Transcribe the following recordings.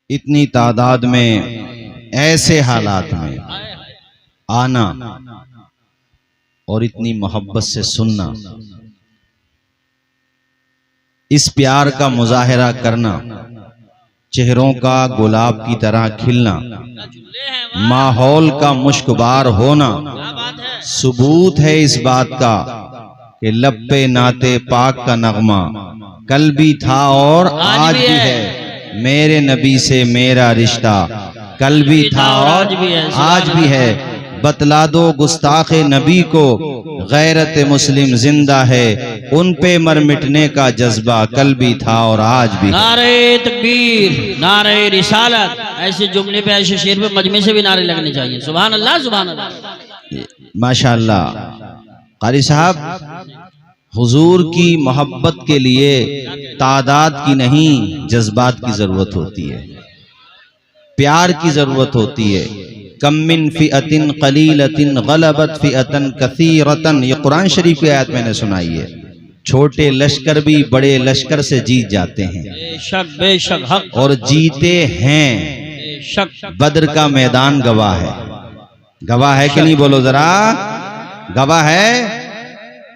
इतनी तादाद में ऐसे हालात में आना और इतनी मोहब्बत से सुनना, इस प्यार का मुजाहिरा करना, चेहरों का गुलाब की तरह खिलना, माहौल का मुश्कबार होना सबूत है इस बात का कि लब पे नाते पाक का नगमा कल भी था और आज भी है। मेरे नबी से मेरा रिश्ता कल भी था और आज भी है। बतला दो गुस्ताखे नबी को गैरत मुस्लिम जिंदा है, उन पे मर मिटने का जज्बा कल भी था और आज भी। नारे तकबीर, नारे रिसालत, ऐसे जुमले पे, ऐसे शेर पे मजमे से भी नारे लगने चाहिए। सुभान अल्लाह, सुभान अल्लाह, माशाअल्लाह। कारी साहब, हुजूर की मोहब्बत के लिए तादाद की नहीं जज्बात की जरूरत होती है, प्यार की जरूरत होती है। कम मिन फिअतिन कलीलतिन गलबत फिअतन कसीरतन, ये कुरान शरीफ की आयत मैंने सुनाई है। छोटे लश्कर भी बड़े लश्कर से जीत जाते हैं, बेशक बेशक हक, और जीते हैं। बेशक बद्र का मैदान गवाह है, गवाह है कि नहीं? बोलो जरा, गवाह है।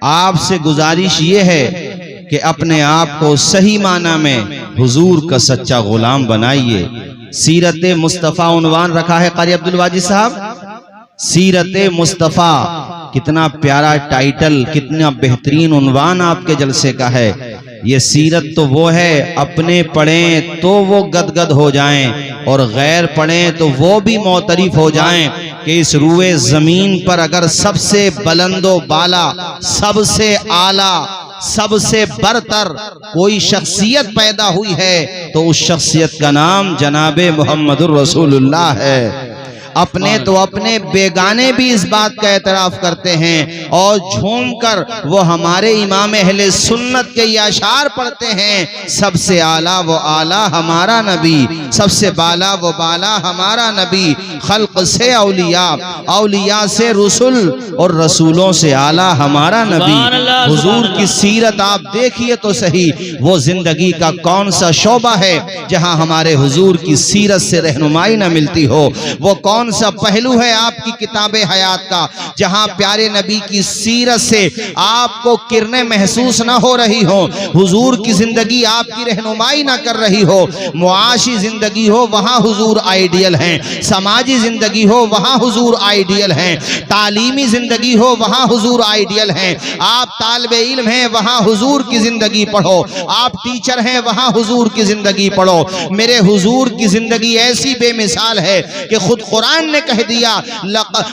आपसे गुजारिश ये है कि अपने आप को सही माना में हुजूर का सच्चा गुलाम बनाइए। सीरत मुस्तफ़ा उन्वान रखा है कारी अब्दुल वाजिद साहब, सीरत मुस्तफ़ा। कितना प्यारा टाइटल, कितना बेहतरीन उन्वान आपके जलसे का है। ये सीरत तो वो है, अपने पढ़ें तो वो गदगद हो जाएं और गैर पढ़ें तो वो भी मोतरिफ हो जाएं कि इस रूए जमीन पर अगर सबसे बुलंदो बाला, सबसे आला, सबसे बरतर कोई शख्सियत पैदा हुई है तो उस शख्सियत का नाम जनाबे मोहम्मदुर रसूलुल्लाह है। अपने तो अपने बेगाने भी इस बात का एतराफ करते हैं और झूमकर वो हमारे इमाम अहले सुन्नत के ये अशार पढ़ते हैं, सबसे आला वो आला हमारा नबी, सबसे बाला वो बाला हमारा नबी। खल्क से औलिया, औलिया से रसूल और रसूलों से आला हमारा नबी। हुजूर की सीरत आप देखिए तो सही, वो जिंदगी का कौन सा शोबा है जहां हमारे हुजूर की सीरत से रहनुमाई न मिलती हो? वो कौन सा पहलू है आपकी किताबे हयात का जहां प्यारे नबी की सीरत से आपको किरणें महसूस ना हो रही हो, हुजूर की जिंदगी आपकी रहनुमाई ना कर रही हो? मुआशी जिंदगी हो वहां हुजूर आइडियल हैं, समाजी जिंदगी हो वहां हुजूर आइडियल हैं, तालीमी जिंदगी हो वहां हुजूर आइडियल हैं। आप तालिबे इल्म हैं वहां हुजूर की जिंदगी पढ़ो, आप टीचर हैं वहां हुजूर की जिंदगी पढ़ो। मेरे हुजूर की जिंदगी ऐसी बेमिसाल है कि खुद कुरान ने कह दिया,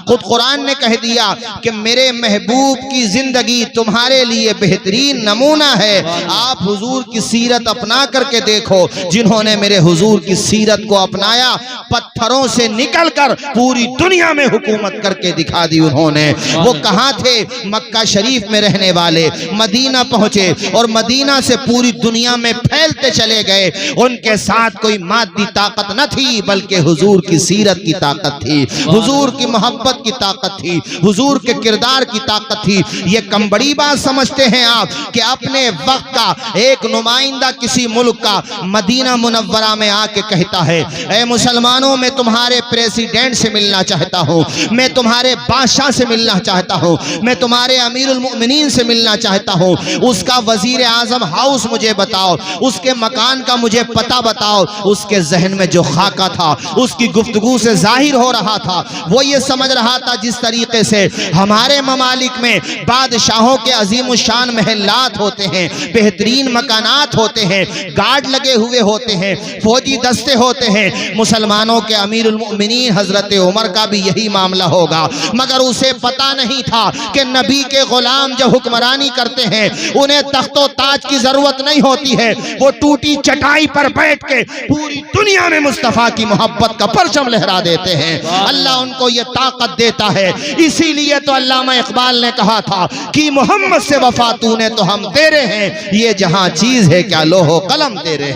खुद कुरान ने कह दिया कि मेरे महबूब की जिंदगी तुम्हारे लिए बेहतरीन नमूना है। आप हुजूर की सीरत अपना करके देखो। जिन्होंने मेरे हुजूर की सीरत को अपनाया, पत्थरों से निकलकर पूरी दुनिया में हुकूमत करके दिखा दी उन्होंने। वो कहां थे? मक्का शरीफ में रहने वाले मदीना पहुंचे और मदीना से पूरी दुनिया में फैलते चले गए। उनके साथ कोई मादी ताकत न थी बल्कि हुजूर की सीरत की ताकत थी, हुजूर की मोहब्बत की ताकत थी, हुजूर के किरदार की ताकत थी। ये कम बड़ी बात समझते हैं आप कि अपने वक्त का एक नुमाइंदा किसी मुल्क का मदीना मुनव्वरा में आके कहता है, ऐ मुसलमानों मैं तुम्हारे प्रेसिडेंट से मिलना चाहता हूँ, मैं तुम्हारे बादशाह से मिलना चाहता हूँ, मैं तुम्हारे अमीरुल मोमिनीन से मिलना चाहता हूँ। उसका वजीर आजम हाउस मुझे बताओ, उसके मकान का मुझे पता बताओ। उसके जहन में जो खाका था, उसकी गुफ्तगू से जाहिर हो रहा था, वो ये समझ रहा था जिस तरीके से हमारे ममालिक में बादशाहों के अजीम शान महलात होते हैं, बेहतरीन मकानात होते हैं, गार्ड लगे हुए होते हैं, फौजी दस्ते होते हैं। मुसलमानों के अमीरुल मोमिनीन हजरत उमर का भी यही मामला होगा, मगर उसे पता नहीं था कि नबी के गुलाम जब हुक्मरानी करते हैं उन्हें तख्तो ताज की जरूरत नहीं होती है, वो टूटी चटाई पर बैठ के पूरी दुनिया में मुस्तफा की मोहब्बत का परचम लहरा देते हैं। अल्लाह उनको ये ताकत देता है। इसीलिए तो अल्लामा इकबाल ने कहा था कि मोहम्मद से वफा तूने तो हम तेरे हैं, ये जहां चीज है क्या लोहो कलम तेरे हैं।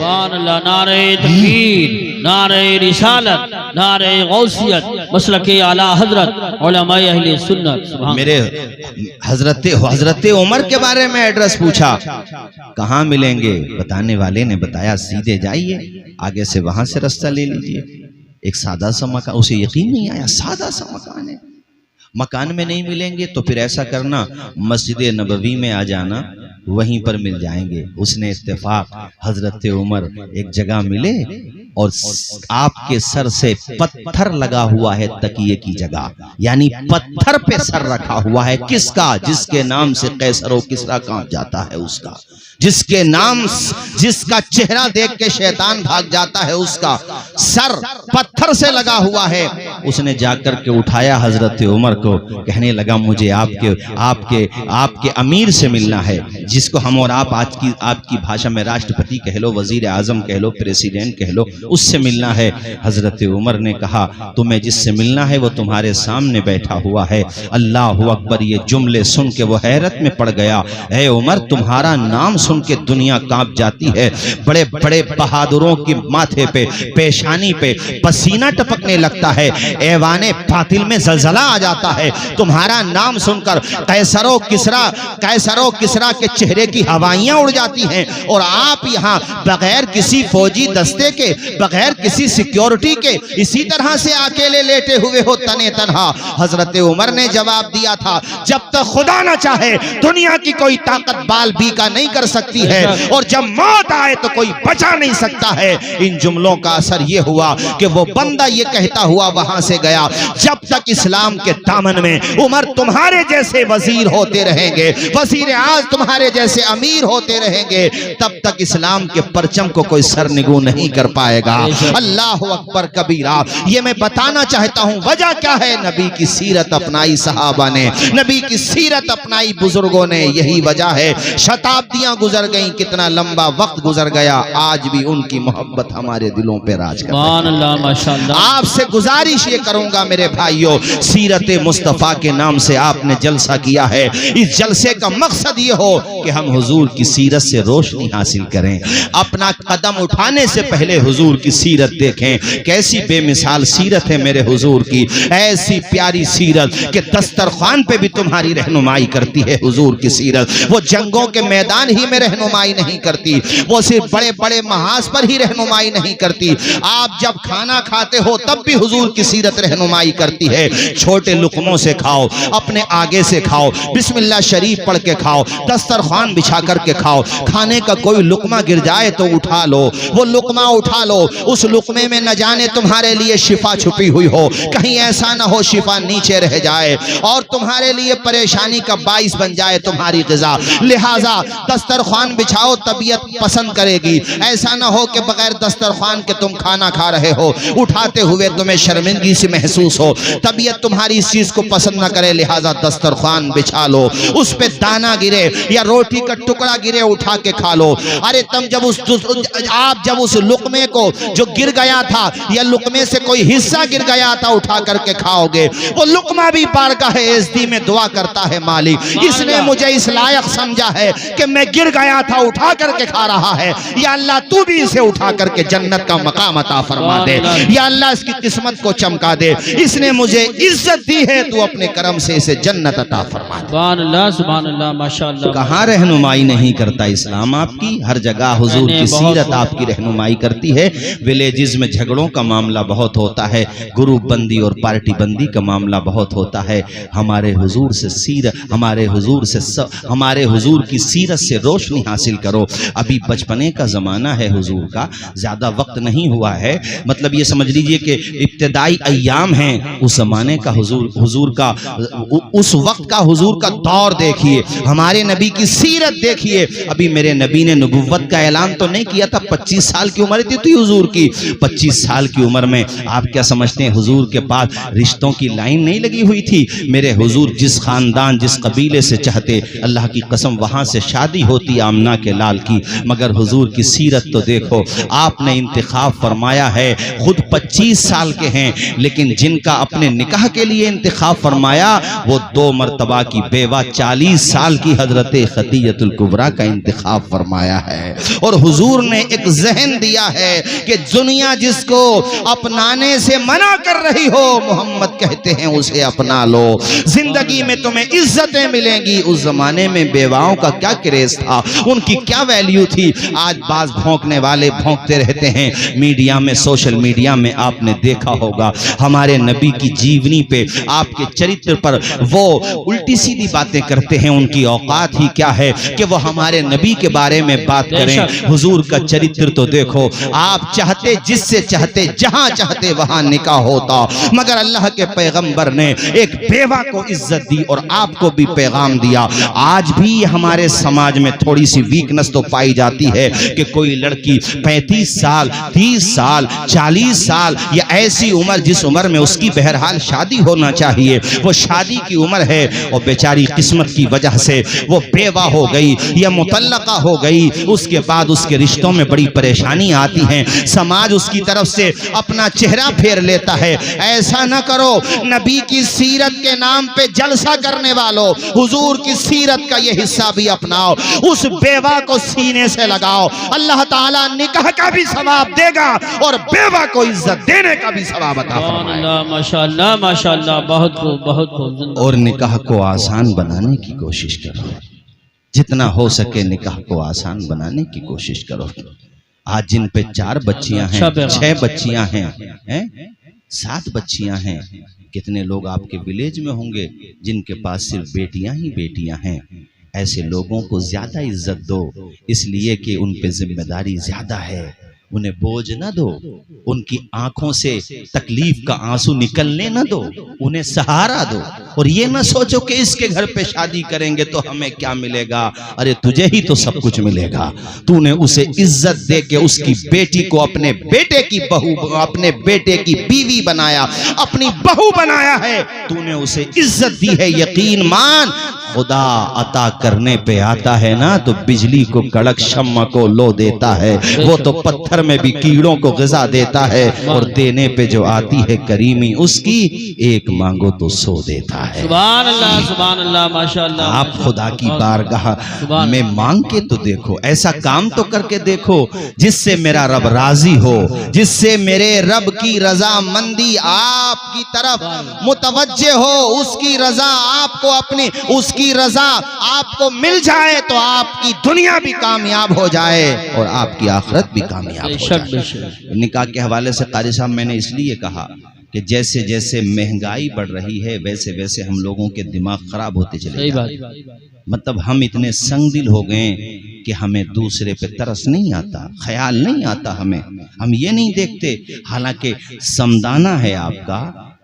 नारे तकबीर। नारे रिसालत, नारे गौसियत, मसलके आला हजरत, उलमाए अहले सुन्नत। सुभान मेरे हजरत उमर के बारे में एड्रेस पूछा, कहाँ मिलेंगे? बताने वाले ने बताया सीधे जाइए, आगे से वहां से रास्ता ले लीजिए। एक सादा सा मकान, उसे यकीन नहीं आया, सादा सा मकान है, मकान में नहीं मिलेंगे तो फिर ऐसा करना मस्जिद नबवी में आ जाना, वहीं पर मिल जाएंगे। उसने इत्तेफाक हजरत उमर एक जगह मिले और आपके सर से पत्थर लगा हुआ है तकिए की जगह, यानी पत्थर पे सर रखा हुआ है। किसका? जिसके नाम से कैसर व किसरा कांप जाता है उसका, जिसके नाम, जिसका चेहरा देख के शैतान भाग जाता है, उसका सर पत्थर से लगा हुआ है। उसने जाकर के उठाया हजरत उमर को, कहने लगा मुझे आपके अमीर से मिलना है, जिसको हम और आप आज की आपकी भाषा में राष्ट्रपति कह लो, वजीर आजम कह लो, प्रेसिडेंट कह लो, उससे मिलना है। हजरत उमर ने कहा तुम्हें जिससे मिलना है वो तुम्हारे सामने बैठा हुआ है। अल्लाह अकबर, ये जुमले सुन के वो हैरत में पड़ गया। ऐ उमर, तुम्हारा नाम सुन के दुनिया कांप जाती है। बड़े बड़े बहादुरों की माथे पे, पेशानी पे पसीना टपकने लगता है, ऐवाने फातिल में जलजला आ जाता है। तुम्हारा नाम सुनकर कैसरो किसरा के चेहरे की हवाइयां उड़ जाती हैं, और आप यहाँ बगैर किसी फौजी दस्ते के, बगैर किसी सिक्योरिटी के इसी तरह से अकेले लेटे हुए हो तने तनहा। हजरत उमर ने जवाब दिया था, जब तक खुदा न चाहे दुनिया की कोई ताकत बाल बीका नहीं कर सकती है, और जब मौत आए तो कोई बचा नहीं सकता है। इन जुमलों का असर यह हुआ कि वो बंदा ये कहता हुआ वहां से गया, जब तक इस्लाम के दामन में उमर तुम्हारे जैसे वजीर होते रहेंगे, वजीर आज तुम्हारे जैसे अमीर होते रहेंगे, तब तक इस्लाम के परचम को कोई सरनिगू नहीं कर पाएगा। अल्लाह अकबर कबीरा। ये मैं बताना चाहता हूं वजह क्या है। नबी की सीरत अपनाई सहाबा ने, नबी की सीरत अपनाई बुजुर्गों ने, यही वजह है। शताब्दियां गुजर गई, कितना लंबा वक्त गुजर गया, आज भी उनकी मोहब्बत हमारे दिलों पे राज कर रही है। आपसे गुजारिश ये करूंगा मेरे भाइयों, सीरत मुस्तफा के नाम से आपने जलसा किया है, इस जलसे का मकसद ये हो कि हम हुजूर की सीरत से रोशनी हासिल करें। अपना कदम उठाने से पहले हुजूर की सीरत देखें, कैसी बेमिसाल सीरत है मेरे हुजूर की, ऐसी प्यारी सीरत कि दस्तरखान पे भी तुम्हारी रहनुमाई करती है हुजूर की सीरत। वो जंगों के मैदान ही में रहनुमाई नहीं करती, वो सिर्फ बड़े बड़े महाज पर ही रहनुमाई नहीं करती। आप जब खाना खाते हो तब भी हुजूर की सीरत रहनुमाई करती है। छोटे लुकमों से खाओ, अपने आगे से खाओ, बिस्मिल्लाह शरीफ पढ़ के खाओ, दस्तरखान बिछा करके खाओ। खाने का कोई लुकमा गिर जाए तो उठा लो, वो लुकमा उठा लो, उस लुकमे में न जाने तुम्हारे लिए शिफा छुपी हुई हो, कहीं ऐसा ना हो शिफा नीचे रह जाए और तुम्हारे लिए परेशानी का बाइस बन जाए तुम्हारी ग़िज़ा। लिहाजा दस्तरखान बिछाओ, तबीयत पसंद करेगी। ऐसा ना हो कि बगैर दस्तरखान के तुम खाना खा रहे हो, उठाते हुए तुम्हें शर्मिंदगी से महसूस हो, तबीयत तुम्हारी इस चीज को पसंद न करे। लिहाजा दस्तरखान बिछा लो, उस पे दाना गिरे या रोटी का टुकड़ा गिरे उठा के खा लो। अरे तुम जब उस लुकमे को जो गिर गया था या लुकमे से कोई हिस्सा गिर गया था उठा करके खाओगे, वो लुकमा भी बारगाह इज़्ज़त में दुआ करता है, मालिक इसने मुझे इस लायक समझा है कि मैं गिर गया था उठा करके खा रहा है, या अल्लाह तू भी इसे उठा करके जन्नत का मकाम अता फरमा दे, या अल्लाह इसकी किस्मत को चमका दे, इसने मुझे इज्जत दी है, तू अपने करम से इसे जन्नत अता फरमा दे। सुभान अल्लाह माशाअल्लाह। कहाँ रहनुमाई नहीं करता इस्लाम आपकी, हर जगह हुजूर की सीरत आपकी रहनुमाई करती है। विलेजेस में झगड़ों का मामला बहुत होता है, ग्रुप बंदी और पार्टी बंदी का मामला बहुत होता है। हमारे हुजूर से हमारे हुजूर की सीरत से रोशनी हासिल करो। अभी बचपने का ज़माना है हुजूर का, ज़्यादा वक्त नहीं हुआ है, मतलब ये समझ लीजिए कि इब्तिदाई अय्याम हैं उस ज़माने का। हुजूर का उस वक्त का हुजूर का दौर देखिए, हमारे नबी की सीरत देखिए। अभी मेरे नबी ने नबुव्वत का ऐलान तो नहीं किया था, 25 साल की उम्र थी हुजूर की। 25 साल की उम्र में आप क्या समझते हैं हुजूर के पास रिश्तों की लाइन नहीं लगी हुई थी। मेरे हुजूर जिस खानदान जिस कबीले से चाहते, अल्लाह की कसम वहां से शादी होती बेटी आमना के लाल की। मगर हुजूर की सीरत तो देखो, आपने इंतखाब फरमाया है, खुद 25 साल के हैं, लेकिन जिनका अपने निकाह के लिए इंतखाब फरमाया वो 2 मर्तबा की बेवा 40 साल की हजरत खदीजतुल कुबरा का इंतखाब फरमाया है। और हुजूर ने एक जहन दिया है कि दुनिया जिसको अपनाने से मना कर रही हो, मोहम्मद कहते हैं उसे अपना लो, जिंदगी में तुम्हें इज्जतें मिलेंगी। उस जमाने में बेवाओं का क्या क्रेज था, उनकी क्या वैल्यू थी। आज बाज भौंकने वाले भौंकते रहते हैं मीडिया में, सोशल मीडिया में आपने देखा होगा हमारे नबी की जीवनी पे, आपके चरित्र पर वो उल्टी सीधी बातें करते हैं। उनकी औकात ही क्या है कि वो हमारे नबी के बारे में बात करें। हुजूर का चरित्र तो देखो, आप चाहते जिससे चाहते जहां चाहते वहां निकाह होता, मगर अल्लाह के पैगंबर ने एक बेवा को इज्जत दी और आपको भी पैगाम दिया। आज भी हमारे समाज में थोड़ी सी वीकनेस तो पाई जाती है कि कोई लड़की 35 साल 30 साल 40 साल या ऐसी उम्र जिस उम्र में उसकी बहरहाल शादी होना चाहिए, वो शादी की उम्र है और बेचारी किस्मत की वजह से वो बेवा हो गई या मुतल्लका हो गई। उसके बाद उसके रिश्तों में बड़ी परेशानी आती है, समाज उसकी तरफ से अपना चेहरा फेर लेता है। ऐसा न करो, नबी की सीरत के नाम पे जलसा करने वालों, हुजूर की सीरत का ये हिस्सा भी अपनाओ, उस बेवा को सीने से लगाओ। अल्लाह ताला निकाह का भी सवाब देगा और बेवा को इज्जत देने का भी सवाब अता फरमाएगा। माशाअल्लाह माशाअल्लाह, बहुत खूब बहुत खूब। और निकाह को आसान बनाने की कोशिश करो, जितना हो सके निकाह को आसान बनाने की कोशिश करो। आज जिन पे 4 बच्चियां हैं, 6 बच्चियां हैं, 7 बच्चियां हैं, कितने लोग आपके विलेज में होंगे जिनके पास सिर्फ बेटियां ही बेटियां हैं। ऐसे लोगों को ज्यादा इज्जत दो, इसलिए कि उन पे जिम्मेदारी ज्यादा है। उन्हें बोझ न दो, उनकी आंखों से तकलीफ का आंसू निकलने न दो, उन्हें सहारा दो। और ये न सोचो कि इसके घर पे शादी करेंगे तो हमें क्या मिलेगा, अरे तुझे ही तो सब कुछ मिलेगा। तूने उसे इज्जत दे के उसकी बेटी को अपने बेटे की बहू, अपने बेटे की बीवी बनाया, अपनी बहू बनाया है, तूने उसे इज्जत दी है। यकीन मान, खुदा अता करने पे आता है ना तो बिजली को कड़क, शम्मा को लो देता है, वो तो पत्थर में भी कीड़ों को ग़िज़ा देता है। और देने पे जो आती है करीमी उसकी, एक मांगो तो 100 देता है। सुभान अल्लाह माशाअल्लाह। आप खुदा की बारगाह में मांग के तो देखो, ऐसा काम तो करके देखो जिससे मेरा रब राजी हो, जिससे मेरे रब की रजामंदी आपकी तरफ मुतवज्जे हो, उसकी रजा आपको अपनी, उसकी रजा आपको मिल जाए तो आपकी दुनिया भी कामयाब हो जाए और आपकी आखिरत भी कामयाब हो जाए। निकाह के हवाले से कारी साहब मैंने इसलिए कहा कि जैसे जैसे महंगाई बढ़ रही है वैसे वैसे हम लोगों के दिमाग खराब होते चले जा रहे हैं। मतलब हम इतने संगदिल हो गए कि हमें दूसरे पे तरस नहीं आता, ख्याल नहीं आता हमें, हम ये नहीं देखते। हालांकि समदाना है आपका,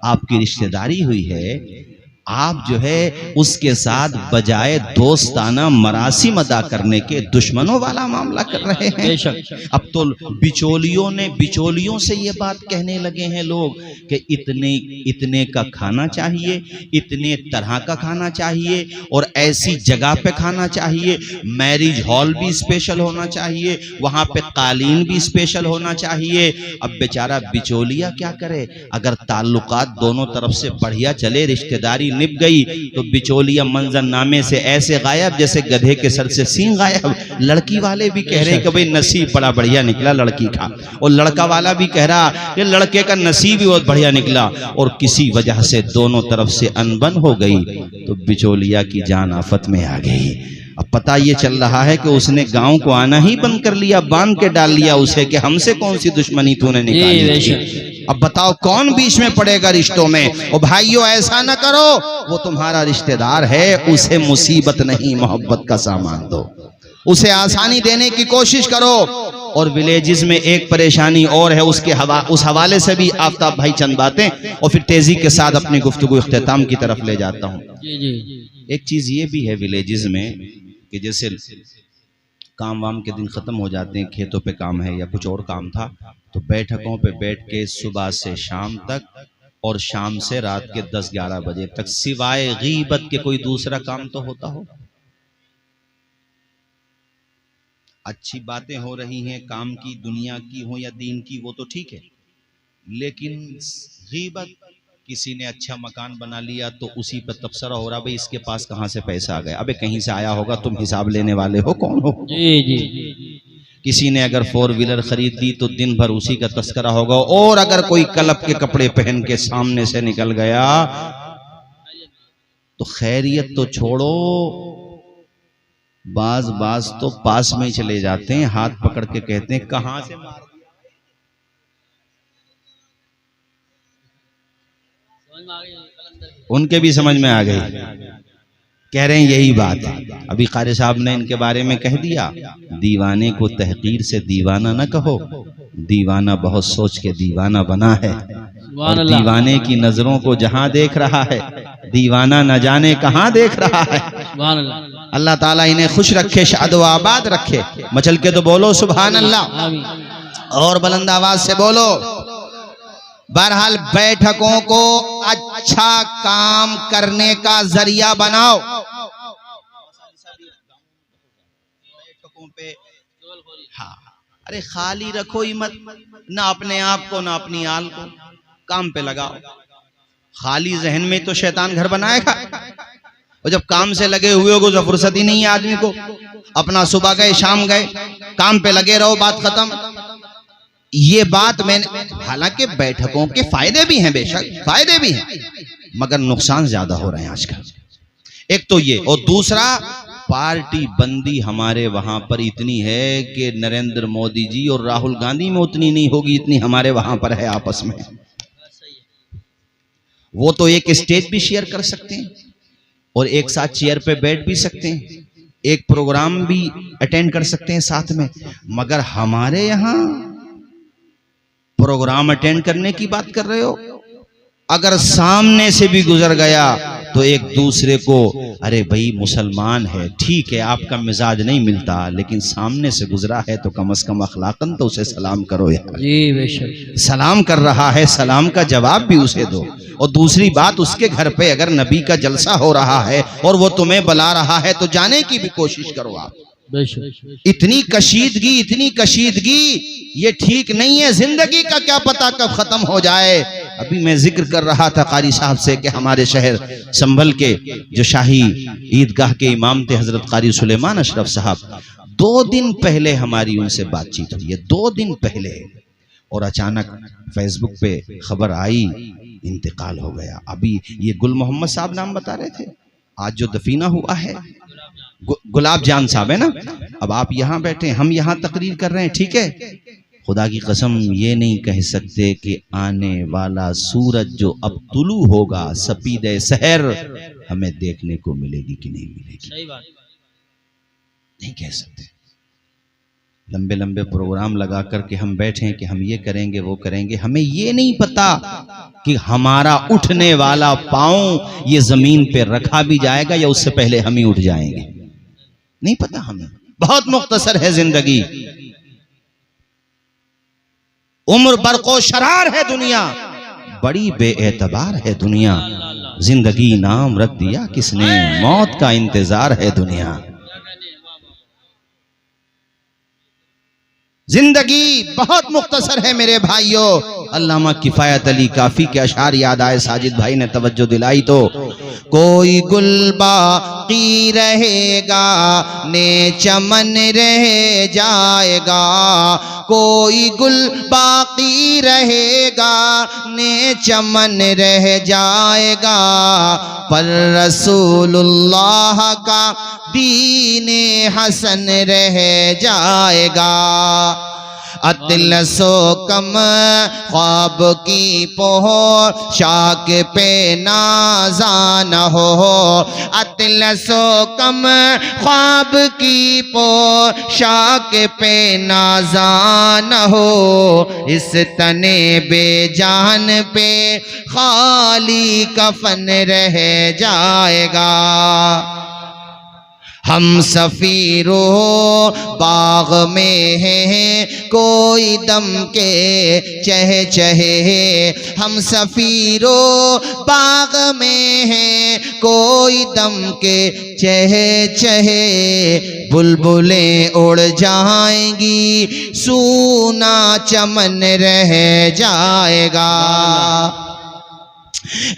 आपकी रिश्तेदारी हुई है, आप जो है उसके साथ बजाय दोस्ताना मरासिम अदा करने के दुश्मनों वाला मामला कर रहे हैं। अब तो बिचौलियों से ये बात कहने लगे हैं लोग कि इतने का खाना चाहिए, इतने तरह का खाना चाहिए और ऐसी जगह पे खाना चाहिए, मैरिज हॉल भी स्पेशल होना चाहिए, वहां पे कालीन भी स्पेशल होना चाहिए। अब बेचारा बिचौलिया क्या करे, अगर ताल्लुकात दोनों तरफ से बढ़िया चले, रिश्तेदारी निभ गई, तो बिचौलिया मंजरनामे से ऐसे गायब जैसे गधे के सर से सींग गायब। लड़की वाले भी कह रहे हैं कि भाई नसीब बड़ा बढ़िया निकला लड़की का, और लड़का वाला भी कह रहा कि लड़के का नसीब भी बहुत बढ़िया निकला, और किसी वजह से दोनों तरफ से अनबन हो गई तो बिचौलिया की जान आफत में आ गई। अब पता ये चल रहा है कि उसने गांव को आना ही बंद कर लिया, बांध के डाल लिया उसे कि हमसे कौन सी दुश्मनी तूने निकाली थी। अब बताओ कौन बीच में पड़ेगा रिश्तों में। और भाइयों ऐसा ना करो, वो तुम्हारा रिश्तेदार है, उसे मुसीबत नहीं मोहब्बत का सामान दो, उसे आसानी देने की कोशिश करो। और विलेजेस में एक परेशानी और है, उस हवाले से भी आफ्ताब भाई चंद बातें, और फिर तेजी के साथ अपनी गुफ्तगू इख्तिताम की तरफ ले जाता हूँ। एक चीज ये भी है विलेजेस में कि जैसे काम वाम के दिन खत्म हो जाते हैं, खेतों पे काम है या कुछ और काम था, तो बैठकों पे बैठ के सुबह से शाम तक और शाम से रात के 10-11 बजे तक सिवाय गीबत के कोई दूसरा काम तो होता हो। अच्छी बातें हो रही हैं, काम की, दुनिया की हो या दीन की, वो तो ठीक है, लेकिन गीबत, किसी ने अच्छा मकान बना लिया तो उसी पर तबसरा हो रहा, भाई इसके पास कहाँ से पैसा आ गया। अबे कहीं से आया होगा, तुम हिसाब लेने वाले हो, कौन हो? जी जी। किसी ने अगर 4 व्हीलर खरीद ली तो दिन भर उसी का तस्करा होगा। और अगर कोई क्लब के कपड़े पहन के सामने से निकल गया तो खैरियत तो छोड़ो, बाज तो पास में ही चले जाते हैं, हाथ पकड़ के कहते हैं कहां से मार दिया। उनके भी समझ में आ गई, कह रहे हैं यही बात है। अभी कारी साहब ने इनके बारे में कह दिया, दीवाने को तहकीर से दीवाना न कहो, दीवाना बहुत सोच के दीवाना बना है। और दीवाने की नजरों को जहां देख रहा है, दीवाना न जाने कहां देख रहा है। अल्लाह ताला इन्हें खुश रखे, शादो आबाद रखे। मचल के तो बोलो सुभान अल्लाह, और बुलंद आवाज से बोलो। बहरहाल बैठकों को अच्छा काम करने का जरिया बनाओ। बैठकों पे हाँ, अरे खाली रखो ही मत, ना अपने आप को ना अपनी आल को, काम पे लगाओ। खाली जहन में तो शैतान घर बनाएगा, और जब काम से लगे हुए हो तो फुर्सत ही नहीं है आदमी को। अपना सुबह गए शाम गए, काम पे लगे रहो, बात खत्म। ये बात मैंने, हालांकि बैठकों के फायदे भी हैं, बेशक फायदे भी हैं, मगर नुकसान ज्यादा हो रहे हैं आजकल। एक तो ये, और दूसरा पार्टी बंदी हमारे वहां पर इतनी है कि नरेंद्र मोदी जी और राहुल गांधी में उतनी नहीं होगी इतनी हमारे वहां पर है आपस में। वो तो एक स्टेज भी शेयर कर सकते हैं और एक साथ चेयर पे बैठ भी सकते हैं, एक प्रोग्राम भी अटेंड कर सकते हैं साथ में, मगर हमारे यहाँ प्रोग्राम अटेंड करने की बात कर रहे हो, अगर सामने से भी गुजर गया तो एक दूसरे को, अरे भाई मुसलमान है, ठीक है आपका मिजाज नहीं मिलता, लेकिन सामने से गुजरा है तो कम से कम अखलाकन तो उसे सलाम करो यार। जी बेशक, सलाम कर रहा है, सलाम का जवाब भी उसे दो। और दूसरी बात, उसके घर पे अगर नबी का जलसा हो रहा है और वो तुम्हें बुला रहा है तो जाने की भी कोशिश करो आप। इतनी कशीदगी ये ठीक नहीं है। जिंदगी का क्या पता कब खत्म हो जाए। अभी मैं जिक्र कर रहा था कारी साहब से कि हमारे शहर संभल के जो शाही ईदगाह के इमाम थे हजरत कारी सुलेमान अशरफ साहब, 2 दिन पहले हमारी उनसे बातचीत हुई है, 2 दिन पहले, और अचानक फेसबुक पे खबर आई इंतकाल हो गया। अभी ये गुल मोहम्मद साहब नाम बता रहे थे, आज जो दफीना हुआ है गुलाब जान साहब है ना। अब आप यहाँ बैठे, हम यहाँ तकरीर कर रहे हैं, ठीक है, खुदा की कसम ये नहीं कह सकते कि आने वाला सूरज जो अब तुलू होगा सपीदे सहर हमें देखने को मिलेगी कि नहीं मिलेगी। सही बात, नहीं कह सकते। लंबे लंबे प्रोग्राम लगा करके हम बैठे हैं कि हम ये करेंगे वो करेंगे, हमें ये नहीं पता कि हमारा उठने वाला पांव ये जमीन पे रखा भी जाएगा या उससे पहले हम ही उठ जाएंगे, नहीं पता हमें। बहुत मुख्तसर है जिंदगी, उम्र बरको शरार है दुनिया, बड़ी बेएतबार है दुनिया। जिंदगी नाम रख दिया किसने, मौत का इंतजार है दुनिया। जिंदगी बहुत मुख्तसर है मेरे भाइयों। अल्लामा किफायत अली काफी के अशार याद आए, साजिद भाई ने तवज्जो दिलाई तो, कोई गुल बाकी रहेगा ने चमन रह जाएगा, कोई गुल बाकी रहेगा ने चमन रह जाएगा, पर रसूलुल्लाह का दीने हसन रह जाएगा। अतिलसो कम ख्वाब की पोशाक पे नाज़ान हो, अतिलसो कम ख्वाब की पोशाक पे नाज़ान हो, इस तने बेजान पे खाली कफन रह जाएगा। हम सफीरो बाग में हैं कोई दम के चहे चहे, हम सफीरो बाग में हैं कोई दम के चहे चहे, बुलबुलें उड़ जाएंगी सूना चमन रह जाएगा।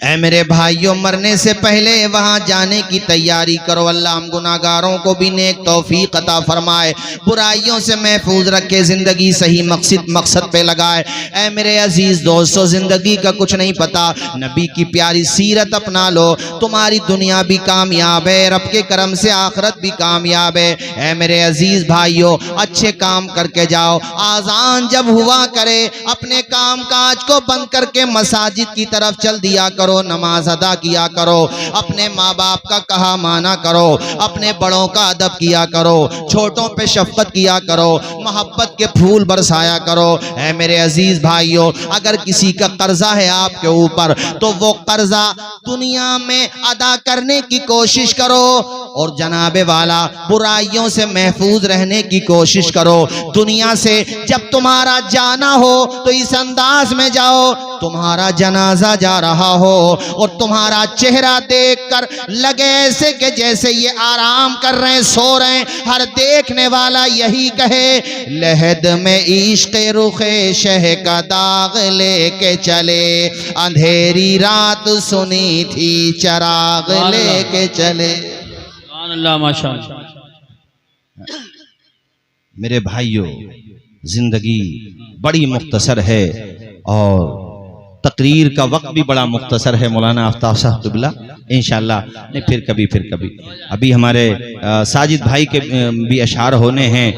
ऐ मेरे भाइयों, मरने से पहले वहां जाने की तैयारी करो। अल्लाह हम गुनाहगारों को भी नेक तौफीक अता फरमाए, बुराइयों से महफूज रखे, जिंदगी सही मकसद पे लगाए। ऐ मेरे अजीज दोस्तों, जिंदगी का कुछ नहीं पता, नबी की प्यारी सीरत अपना लो, तुम्हारी दुनिया भी कामयाब है, रब के करम से आखिरत भी कामयाब है। ऐ मेरे अजीज भाइयों, अच्छे काम करके जाओ। आजान जब हुआ करे अपने काम काज को बंद करके मसाजिद की तरफ चल दिया करो, नमाज अदा किया करो, अपने माँ बाप का कहा माना करो, अपने बड़ों का अदब किया करो, छोटों पे शफकत किया करो, मोहब्बत के फूल बरसाया करो। ऐ मेरे अजीज भाइयों, अगर किसी का कर्जा है आपके ऊपर तो वो कर्जा दुनिया में अदा करने की कोशिश करो, और जनाबे वाला बुराइयों से महफूज रहने की कोशिश करो। दुनिया से जब तुम्हारा जाना हो तो इस अंदाज में जाओ, तुम्हारा जनाजा जा रहा हो और तुम्हारा चेहरा देखकर लगे ऐसे कि जैसे ये आराम कर रहे हैं, सो रहे हैं। हर देखने वाला यही कहे, लहद में इश्क रुखे शह का दाग लेके चले, अंधेरी रात सुनी थी चराग लेके चले। अल्लाह माशाअल्लाह। मेरे भाइयों, जिंदगी बड़ी मुख्तसर है और तकरीर का वक्त भी बड़ा मुख्तसर है। मौलाना आफ्ताब साहब क़िबला इंशाअल्लाह नहीं, फिर कभी अभी हमारे साजिद भाई के भी अशार होने हैं।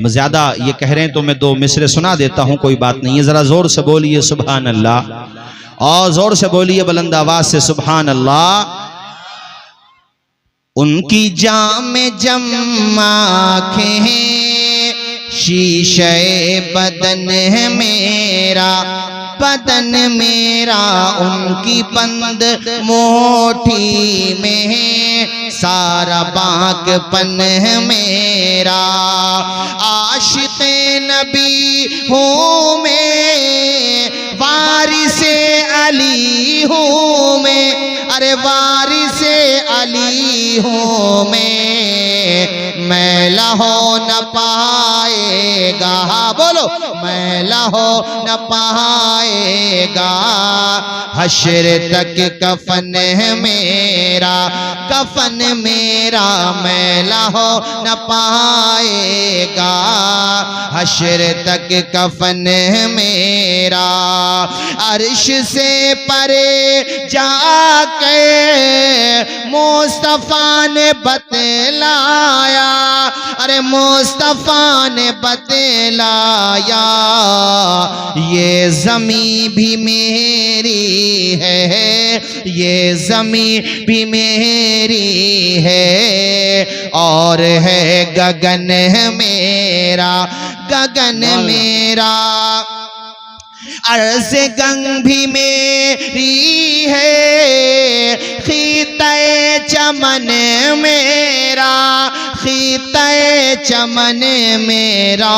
ज़्यादा ये कह रहे हैं तो मैं 2 मिसरे सुना देता हूँ, कोई बात नहीं है। ज़रा ज़ोर से बोलिए सुभान अल्लाह, और ज़ोर से बोलिए बुलंद आवाज से सुभान अल्लाह। उनकी जाम जम आँखें हैं, शीशे बदन है मेरा, बदन मेरा उनकी बंद मोटी में है, सारा बाकपन है मेरा। आशिक़े नबी हूँ मैं, वारिसे अली हूँ मैं, अरे वारिसे अली हूँ मैं लहो न पाएगा, बोलो मैं लहो न पाएगा, हश्र तक कफन है मेरा, कफन मेरा मैं लहो न पाएगा, हश्र तक कफन है मेरा। अर्श से परे जाके मुस्तफा ने बतलाया, अरे मुस्तफा ने बतलाया, ये ज़मीं भी मेरी है, ये ज़मीं भी मेरी है, और है गगन मेरा, गगन मेरा। अर्ज़ गंग भी मेरी है, खीते चमन मेरा, खीते चमन मेरा,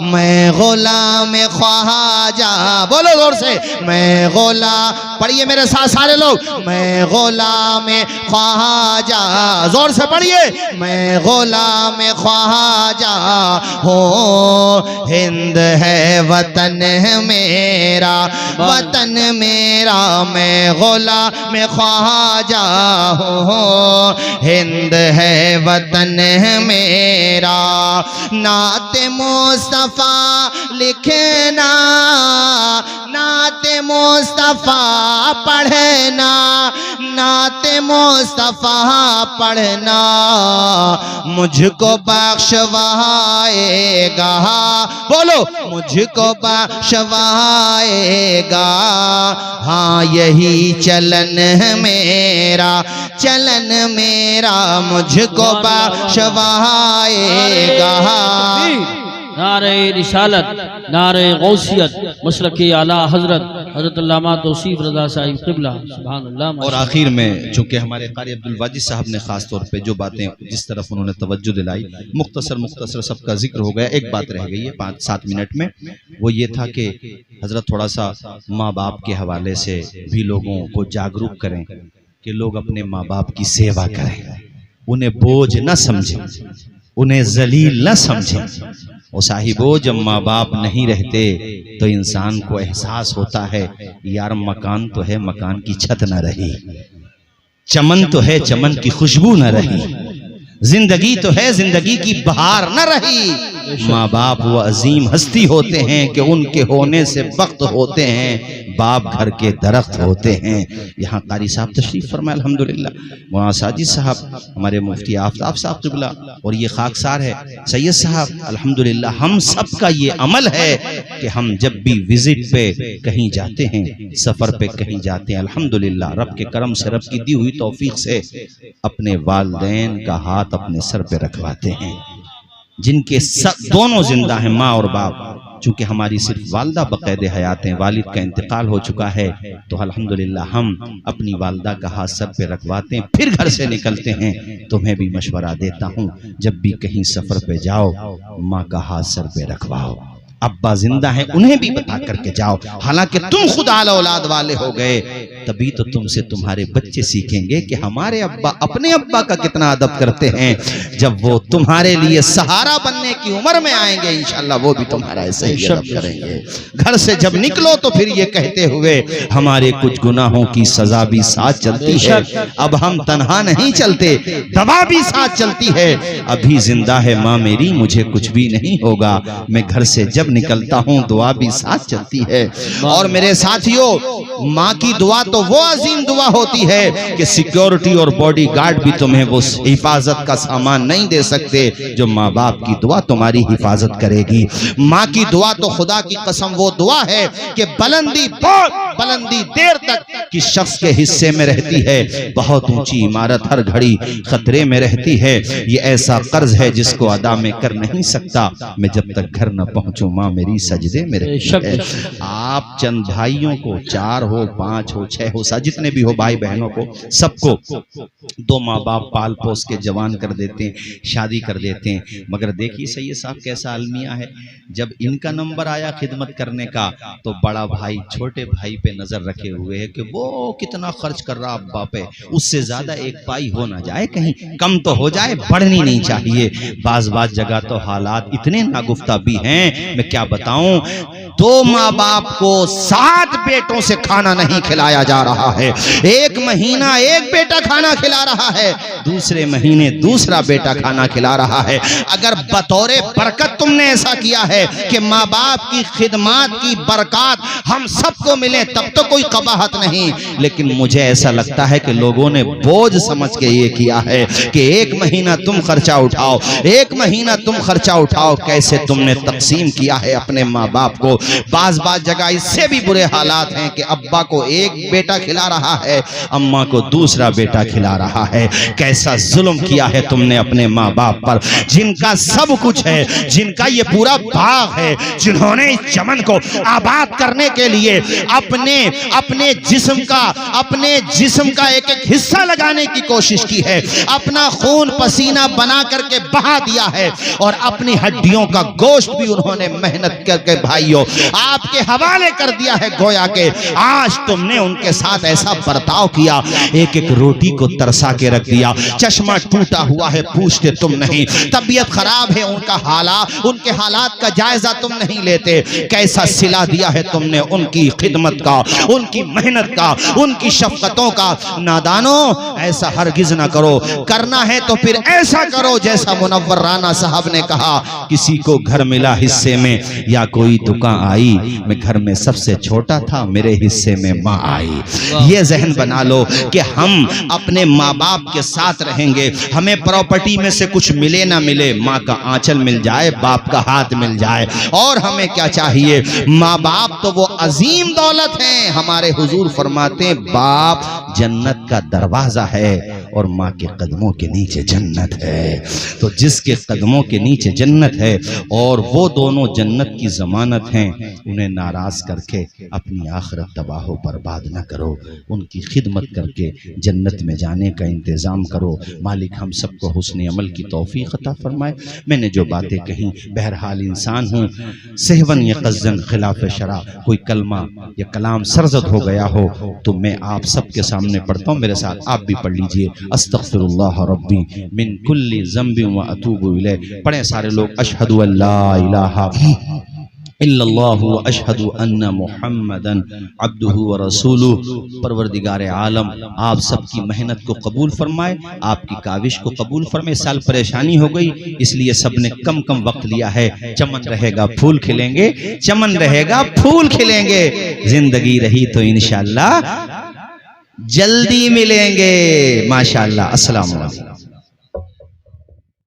मैं गुलाम ख्वाजा, बोलो जोर से, मैं गुलाम, पढ़िए मेरे साथ सारे लोग, मैं गुलाम ख्वाजा, जोर से पढ़िए, मैं गुलाम ख्वाजा हूँ, हिंद है वतन मेरा, वतन मेरा, मैं गुलाम ख्वाजा हूँ, हिंद है वतन मेरा। नाते मुस्तफा लिखना, नाते मुस्तफा पढ़ना, नाते मुस्तफा पढ़ना, मुझको बख्शवाएगा, बोलो मुझको बख्शवाएगा, हाँ यही चलन है मेरा, चलन मेरा, मुझको बख्शवाएगा। नारे रिसालत, नारे गौसियत, मसलकी आला हजरत हज़रत अल्लामा तौसीफ रज़ा साहिब क़िबला सुभान अल्लाह। और आखिर में चूँकि हमारे कारी अब्दुल वाजिद साहब ने ख़ास तौर पे जो बातें जिस तरफ उन्होंने तवज्जो दिलाई, मुख्तसर सबका जिक्र हो गया। एक बात रह गई है 5-7 मिनट में, वो ये था कि हज़रत थोड़ा सा माँ बाप के हवाले से भी लोगों को जागरूक करें कि लोग अपने माँ बाप की सेवा करें, उन्हें बोझ न समझें, उन्हें जलील न समझें। और साहिबो, जब माँ बाप नहीं रहते तो इंसान को एहसास होता है यार मकान तो है, मकान की छत न रही, चमन तो है, चमन की खुशबू न रही, जिंदगी तो है, जिंदगी की बहार न रही। माँ बाप वो अजीम हस्ती होते हैं कि उनके होने से वक्त होते हैं, बाप घर के दरख्त होते हैं। यहाँ कारी साहब तशरीफ फरमाए अल्हम्दुलिल्लाह, मौलाना साजिद साहब, हमारे मुफ्ती आफ्ताब साहब क़िबला, और ये खाकसार है सैयद साहब अल्हम्दुलिल्लाह। हम सब का ये अमल है कि हम जब भी विजिट पे कहीं जाते हैं, सफ़र पे कहीं जाते हैं, अल्हम्दुलिल्लाह रब के करम से, रब की दी हुई तौफीक से अपने वालिदैन का हाथ अपने सर पे रखवाते हैं, जिनके दोनों जिंदा हैं, माँ और बाप। चूंकि हमारी सिर्फ वालदा बक़ैद हयात हैं, वालिद का इंतकाल हो चुका है, तो अल्हम्दुलिल्लाह हम अपनी वालदा का हाथ सर पे रखवाते हैं, फिर घर से निकलते हैं। तुम्हें भी मशवरा देता हूँ, जब भी कहीं सफ़र पे जाओ माँ का हाथ सर पे रखवाओ। अब्बा जिंदा है उन्हें भी बता करके जाओ, हालांकि तुम खुद आला औलाद वाले हो गए, तभी तो तुमसे तुम्हारे बच्चे सीखेंगे कि हमारे अब्बा अपने अब्बा का कितना अदब करते हैं। जब वो तुम्हारे लिए सहारा बनने की उम्र में आएंगे, इंशाल्लाह वो भी तुम्हारा ऐसे ही अदब करेंगे। घर से जब निकलो तो फिर ये कहते हुए हमारे कुछ गुनाहों की सजा भी साथ चलती है, अब हम तन्हा नहीं चलते, दवा भी साथ चलती है। अभी जिंदा है माँ मेरी, मुझे कुछ भी नहीं होगा, मैं घर से जब निकलता हूँ दुआ भी साथ चलती है। और मेरे साथियों, माँ की दुआ तो वो अजीम दुआ होती है कि सिक्योरिटी और बॉडी गार्ड भी तुम्हें वो हिफाजत का सामान नहीं दे सकते जो माँ बाप की दुआ तुम्हारी हिफाजत करेगी। माँ की दुआ तो खुदा की कसम वो दुआ है कि बुलंदी, बहुत बुलंदी देर तक किस शख्स के हिस्से में रहती है, बहुत ऊंची इमारत हर घड़ी खतरे में रहती है। ये ऐसा कर्ज है जिसको अदा में कर नहीं सकता, मैं जब तक घर न पहुंचूं माँ मेरी सजदे में रहती है। आप चंद भाइयों को, 4 हो 5 हो 6 हो, जितने भी हो भाई बहनों को, सबको 2 माँ बाप पाल पोस के जवान कर देते हैं, शादी कर देते हैं। मगर देखिए सैयद साहब कैसा अलमिया है, जब इनका नंबर आया खिदमत करने का तो बड़ा भाई छोटे भाई पे नजर रखे हुए है कि वो कितना खर्च कर रहा अब्बा पे, उससे ज्यादा एक पाई हो ना जाए, कहीं कम तो हो जाए, बढ़नी नहीं चाहिए। बाज जगह तो हालात इतने नागुफ्ता भी हैं, मैं क्या बताऊं। 2 माँ बाप को 7 बेटों से खाना नहीं खिलाया जा रहा है। 1 महीना एक बेटा खाना खिला रहा है, दूसरे महीने दूसरा बेटा खाना खिला रहा है। अगर बतौरे बरकत तुमने ऐसा किया है कि माँ बाप की खिदमत की बरकत हम सबको मिले, तब तो कोई कबाहत नहीं। लेकिन मुझे ऐसा लगता है कि लोगों ने बोझ समझ के ये किया है कि 1 महीना तुम खर्चा उठाओ, 1 महीना तुम खर्चा उठाओ। कैसे तुमने तकसीम किया है अपने माँ बाप को। बाज जगह इससे भी बुरे हालात हैं कि अब्बा को 1 बेटा खिला रहा है, अम्मा को दूसरा बेटा खिला रहा है। कैसा जुल्म किया है तुमने अपने माँ बाप पर, जिनका सब कुछ है, जिनका ये पूरा बाग है, जिन्होंने इस चमन को आबाद करने के लिए अपने जिस्म का एक हिस्सा लगाने की कोशिश की है, अपना खून पसीना बना करके बहा दिया है, और अपनी हड्डियों का गोश्त भी उन्होंने मेहनत करके भाइयों आपके हवाले कर दिया है। गोया के आज तुमने उनके साथ ऐसा बर्ताव किया, एक रोटी को तरसा के रख दिया, चश्मा टूटा हुआ है पूछते तुम नहीं, तबीयत खराब है उनके हालात का जायजा तुम नहीं लेते। कैसा सिला दिया है तुमने उनकी खिदमत का, उनकी मेहनत का, उनकी शफकतों का। नादानो, ऐसा हरगिज ना करो, करना है तो फिर ऐसा करो जैसा मुनव्वर राना साहब ने कहा, किसी को घर मिला हिस्से में या कोई दुकान आई, मैं घर में सबसे छोटा था, मेरे हिस्से में माँ आई। ये जहन बना लो कि हम अपने माँ बाप के साथ रहेंगे, हमें प्रॉपर्टी में से कुछ मिले ना मिले, माँ का आंचल मिल जाए, बाप का हाथ मिल जाए। और हमें क्या चाहिए, माँ बाप तो वो अजीम दौलत हैं। हमारे हुजूर फरमाते हैं बाप जन्नत का दरवाजा है और माँ के कदमों के नीचे जन्नत है। तो जिसके कदमों के नीचे जन्नत है और वो दोनों जन्नत की जमानत हैं, उन्हें नाराज करके अपनी आखिरत तबाह बर्बाद न करो, उनकी खिदमत करके जन्नत में जाने का इंतज़ाम करो। मालिक हम सबको हुस्न अमल की तौफीक अता फरमाए। मैंने जो बातें कहीं, बहरहाल इंसान हूँ, सहवन या कज़्ज़न खिलाफ शरा कोई कलमा या कलाम सरजद हो गया हो तो मैं आप सबके सामने पढ़ता हूँ, मेरे साथ आप भी पढ़ लीजिए। अस्तग़फिरुल्लाह रब्बी मिन कुल्ली ज़ंबिन व अतूबु इलैह। पढ़ें सारे लोग। अशहदु अल्ला इलाहा इल्लल्लाहु व अशहदु अन्ना मुहम्मदन अब्दुहु व रसूलुहु। परवरदिगार आलम आप सबकी मेहनत को कबूल फरमाए, आपकी काविश को कबूल फरमाए। साल परेशानी हो गई इसलिए सबने कम कम वक्त लिया है। चमन रहेगा फूल खिलेंगे, चमन रहेगा फूल खिलेंगे। जिंदगी रही तो इंशाअल्लाह जल्दी मिलेंगे। माशाअल्लाह। अस्सलाम वालेकुम।